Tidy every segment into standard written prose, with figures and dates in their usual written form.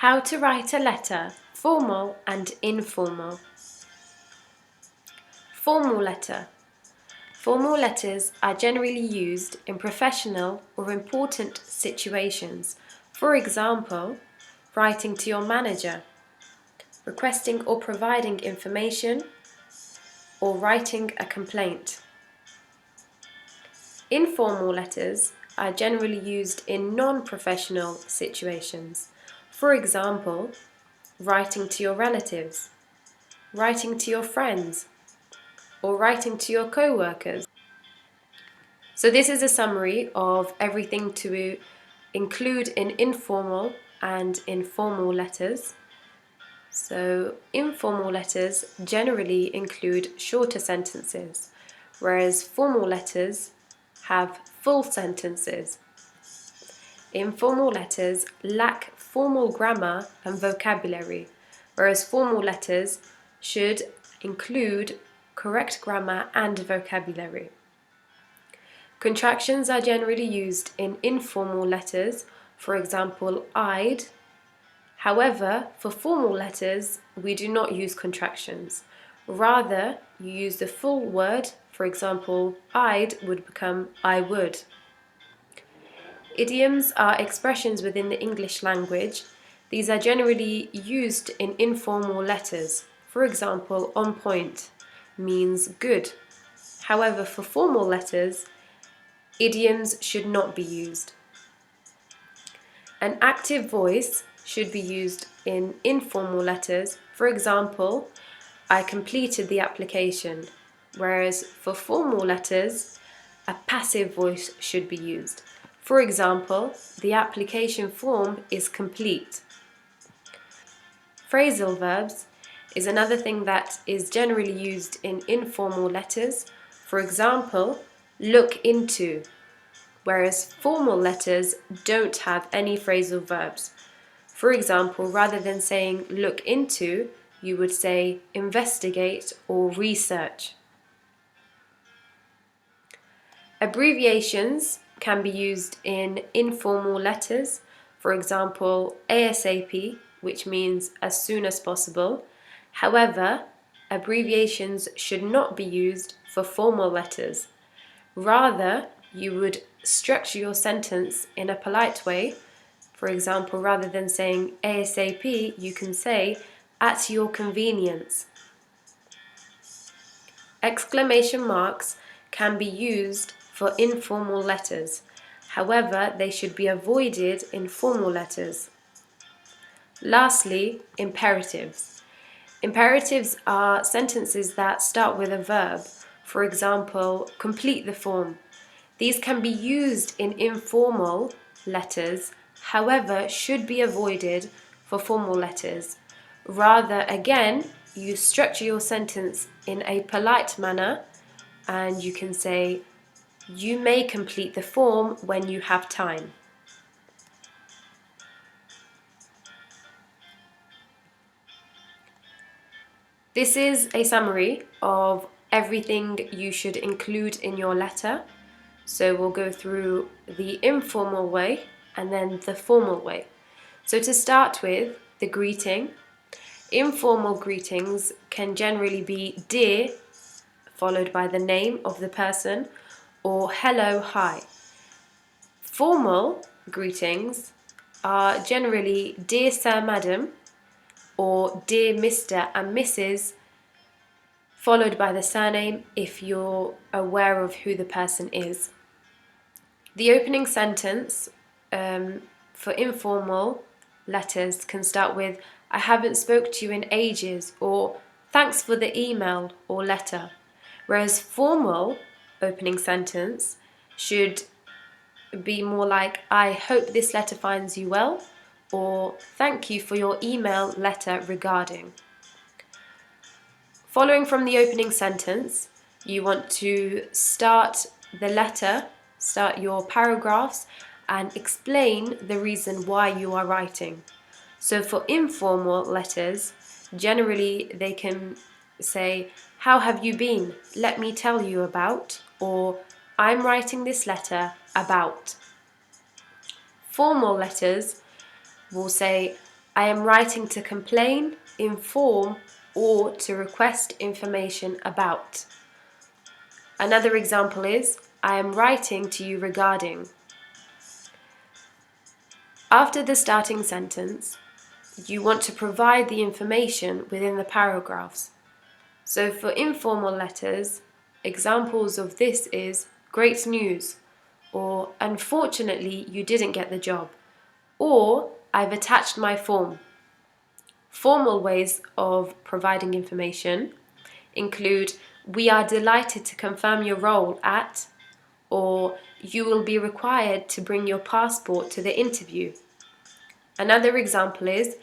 How to write a letter, formal and informal. Formal letter. Formal letters are generally used in professional or important situations. For example, writing to your manager, requesting or providing information, or writing a complaint. Informal letters are generally used in non-professional situations. For example, writing to your relatives, writing to your friends, or writing to your co-workers. So this is a summary of everything to include in informal and informal letters. So informal letters generally include shorter sentences, whereas formal letters have full sentences. Informal letters lack formal grammar and vocabulary, whereas formal letters should include correct grammar and vocabulary. Contractions are generally used in informal letters, for example, I'd. However, for formal letters, we do not use contractions. Rather, you use the full word, for example, I'd would become I would. Idioms are expressions within the English language. These are generally used in informal letters. For example, on point means good. However, for formal letters, idioms should not be used. An active voice should be used in informal letters. For example, I completed the application, whereas for formal letters, a passive voice should be used. For example, the application form is complete. Phrasal verbs is another thing that is generally used in informal letters. For example, look into, whereas formal letters don't have any phrasal verbs. For example, rather than saying look into, you would say investigate or research. Abbreviations can be used in informal letters. For example, ASAP, which means as soon as possible. However, abbreviations should not be used for formal letters. Rather, you would structure your sentence in a polite way. For example, rather than saying ASAP, you can say at your convenience. Exclamation marks can be used for informal letters. However, they should be avoided in formal letters. Lastly, imperatives. Imperatives are sentences that start with a verb. For example, complete the form. These can be used in informal letters, however, should be avoided for formal letters. Rather, again, you structure your sentence in a polite manner and you can say, you may complete the form when you have time. This is a summary of everything you should include in your letter. So we'll go through the informal way and then the formal way. So to start with, the greeting. Informal greetings can generally be dear, followed by the name of the person, or hello, hi. Formal greetings are generally dear sir, madam, or dear Mr. and Mrs., followed by the surname if you're aware of who the person is. The opening sentence for informal letters can start with I haven't spoke to you in ages, or thanks for the email or letter. Whereas formal opening sentence should be more like I hope this letter finds you well, or thank you for your email letter regarding. Following from the opening sentence, you want to start the letter, start your paragraphs, and explain the reason why you are writing. So for informal letters, generally they can say, how have you been? Let me tell you about, or I'm writing this letter about. Formal letters will say, I am writing to complain, inform, or to request information about. Another example is, I am writing to you regarding. After the starting sentence, you want to provide the information within the paragraphs. So for informal letters, examples of this is great news, or unfortunately you didn't get the job, or I've attached my form. Formal ways of providing information include we are delighted to confirm your role at, or you will be required to bring your passport to the interview. Another example is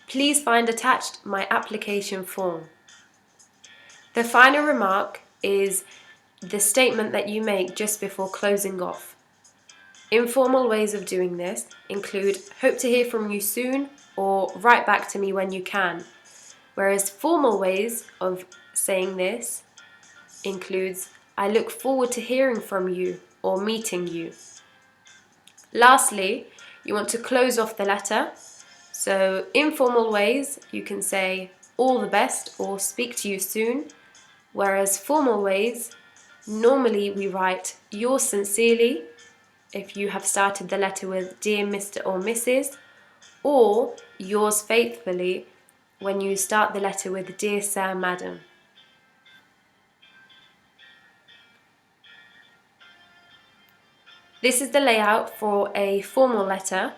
please find attached my application form. The final remark is the statement that you make just before closing off. Informal ways of doing this include hope to hear from you soon or write back to me when you can, whereas formal ways of saying this includes I look forward to hearing from you or meeting you. Lastly, you want to close off the letter. So informal ways, you can say all the best or speak to you soon, whereas formal ways, normally we write yours sincerely if you have started the letter with dear Mr. or Mrs., or yours faithfully when you start the letter with dear Sir, Madam. This is the layout for a formal letter.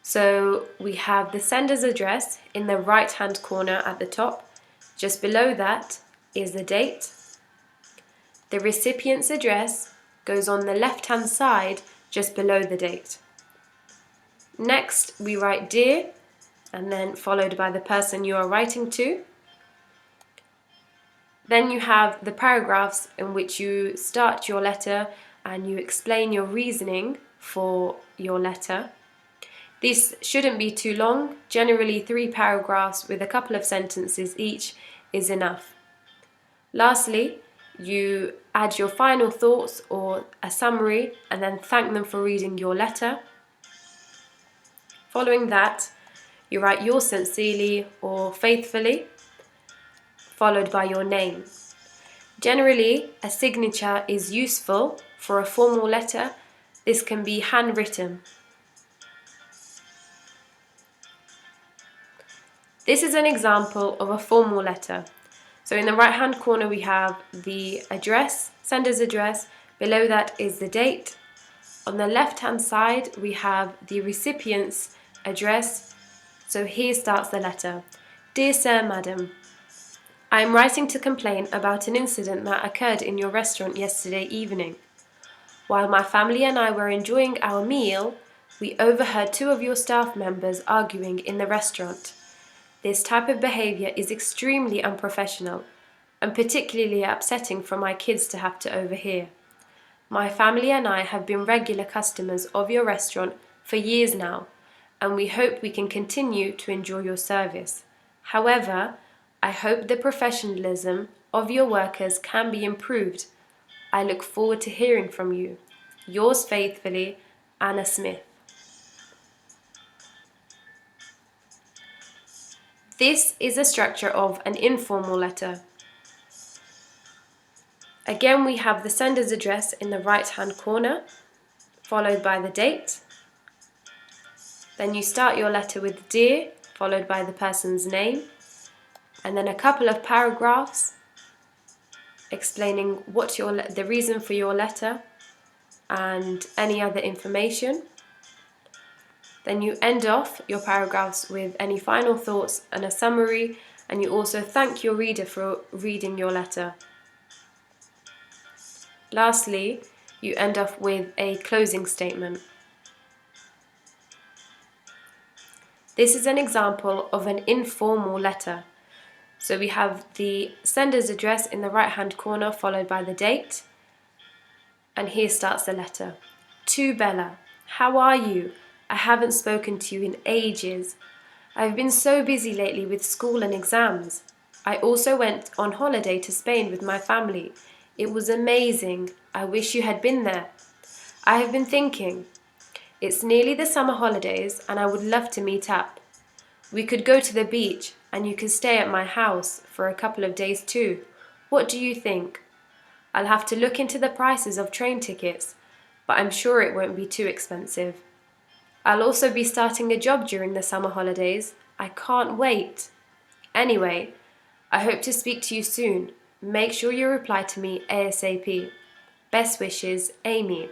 So we have the sender's address in the right hand corner at the top. Just below that is the date. The recipient's address goes on the left hand side just below the date. Next we write dear and then followed by the person you are writing to. Then you have the paragraphs in which you start your letter and you explain your reasoning for your letter. This shouldn't be too long. Generally 3 paragraphs with a couple of sentences each is enough. Lastly, you add your final thoughts or a summary and then thank them for reading your letter. Following that, you write yours sincerely or faithfully, followed by your name. Generally, a signature is useful for a formal letter. This can be handwritten. This is an example of a formal letter. So in the right hand corner we have the address, sender's address, below that is the date. On the left hand side we have the recipient's address, so here starts the letter. Dear Sir, Madam, I am writing to complain about an incident that occurred in your restaurant yesterday evening. While my family and I were enjoying our meal, we overheard 2 of your staff members arguing in the restaurant. This type of behaviour is extremely unprofessional and particularly upsetting for my kids to have to overhear. My family and I have been regular customers of your restaurant for years now, and we hope we can continue to enjoy your service. However, I hope the professionalism of your workers can be improved. I look forward to hearing from you. Yours faithfully, Anna Smith. This is a structure of an informal letter. Again, we have the sender's address in the right hand corner, followed by the date. Then you start your letter with dear, followed by the person's name, and then a couple of paragraphs explaining what the reason for your letter and any other information. Then you end off your paragraphs with any final thoughts and a summary, and you also thank your reader for reading your letter. Lastly, you end off with a closing statement. This is an example of an informal letter. So we have the sender's address in the right hand corner, followed by the date. And here starts the letter. To Bella, how are you? I haven't spoken to you in ages. I've been so busy lately with school and exams. I also went on holiday to Spain with my family. It was amazing. I wish you had been there. I have been thinking. It's nearly the summer holidays and I would love to meet up. We could go to the beach and you could stay at my house for a couple of days too. What do you think? I'll have to look into the prices of train tickets, but I'm sure it won't be too expensive. I'll also be starting a job during the summer holidays. I can't wait. Anyway, I hope to speak to you soon. Make sure you reply to me ASAP. Best wishes, Amy.